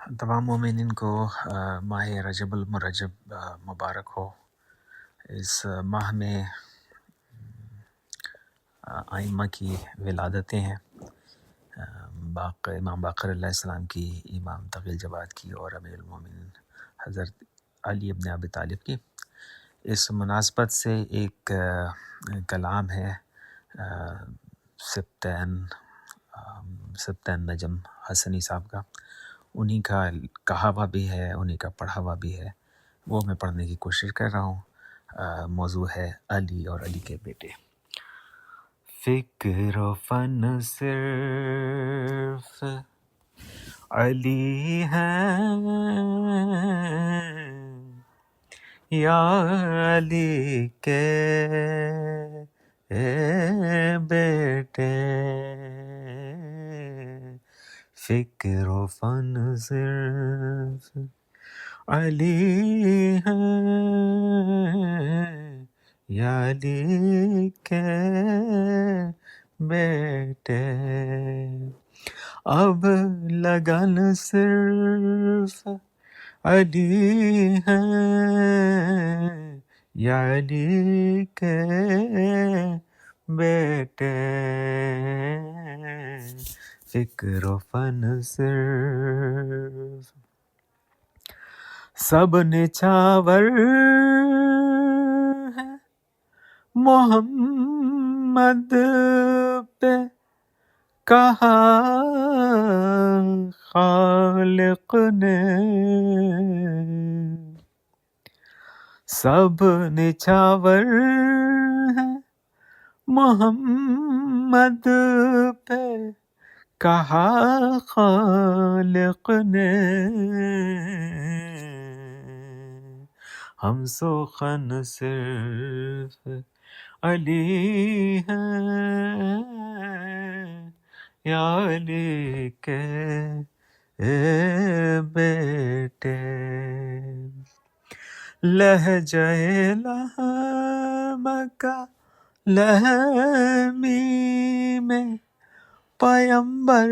تمام مومنین کو ماہ رجب المرجب مبارک ہو۔ اس ماہ میں ائمہ کی ولادتیں ہیں، امام باقر علیہ السلام کی، امام تقی الجواد کی، اور امیر المومنین حضرت علی ابن ابی طالب کی۔ اس مناسبت سے ایک کلام ہے سبتین نجم حسنی صاحب کا، انہی کا کہا ہوا بھی ہے، انہی کا پڑھا ہوا بھی ہے، وہ میں پڑھنے کی کوشش کر رہا ہوں۔ موضوع ہے علی اور علی کے بیٹے۔ فکر و فن صرف علی ہے، یا علی کے بیٹے، فکر و فن صرف علی ہے، یا علی کے بیٹے، اب لگن صرف علی ہے، یا علی کے بیٹے، فکر و فن صرف سب نچھاور ہے محمد پہ، کہا خالق نے، سب نچھاور ہے محمد پہ، کہا خالق نے، ہم سخن صرف علی ہیں، یا علی کے بیٹے، لہجہ لہم کا لہمی میں پیمبر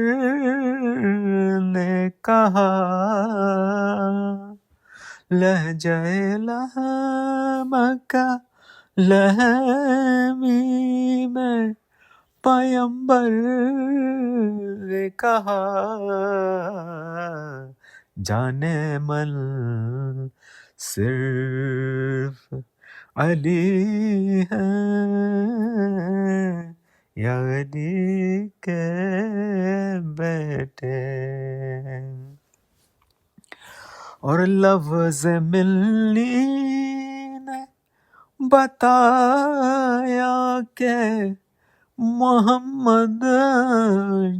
نے کہا، لہجہ لہم کا لہمی میں پیمبر نے کہا، جانے من صرف علی ہے، یا علی کے بیٹے، اور لفظ ملنی نے بتایا کہ محمد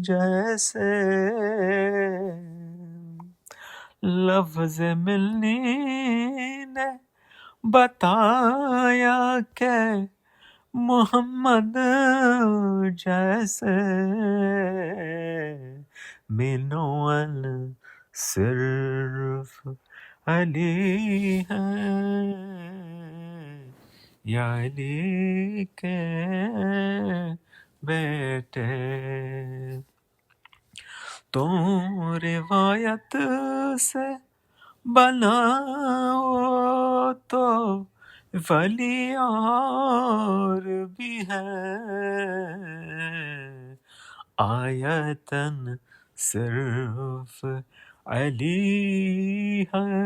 جیسے، لفظ ملنی نے بتایا کہ محمد جیسے، منوال صرف علی ہیں، یا علی کے بیٹے، تو روایت سے بناؤ تو ولی اور بھی ہے، آیتن صرف علی ہے،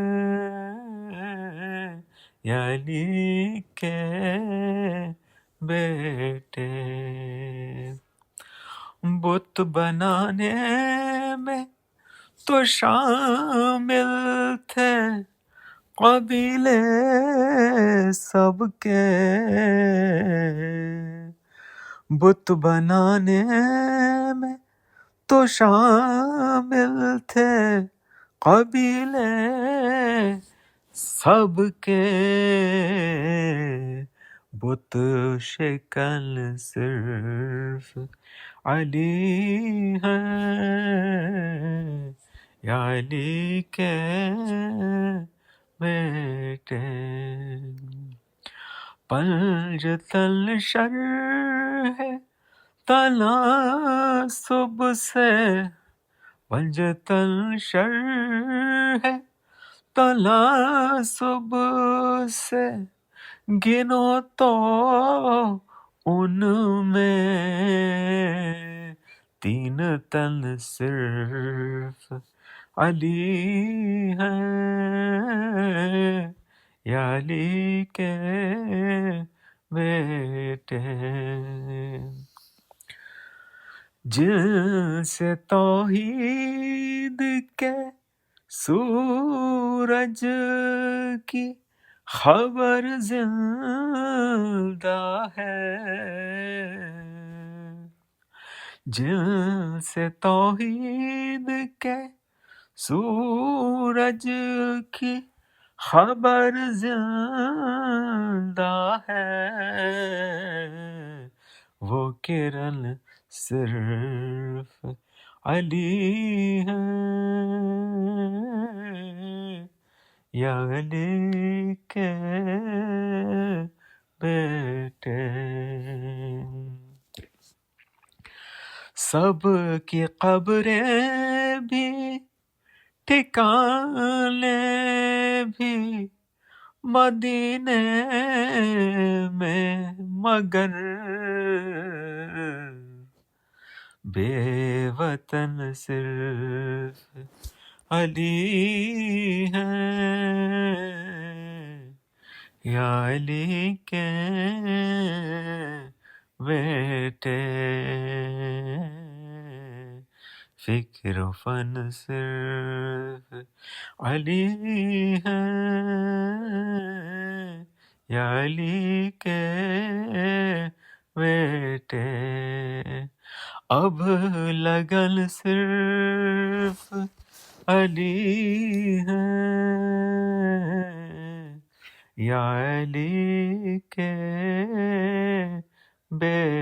یا علی کے بیٹے، بت بنانے میں تو شامل تھے قبیلے سب کے، بت بنانے میں تو شامل تھے قبیلے سب کے، بت شکن صرف علی ہے، یا علی کے بیٹے، پنج تل شرح تناسب سے ونجتل شر ہے تناسب سے، گنو تو ان میں تین تن صرف علی ہیں، یا علی کے بیٹے، جن سے توحید کے سورج کی خبر زندہ ہے، جن سے توحید کے سورج کی خبر زندہ ہے، وہ کرن صرف علی ہیں، یا علی کے بیٹے، سب کی قبریں بھی ٹھکانے بھی مدینے میں، مگر بے وطن صرف علی ہیں، یا علی کے بیٹے، فکر و فن صرف علی ہیں، یا علی کے بیٹے، اب لگن صرف علی ہیں، یا علی کے بیٹے۔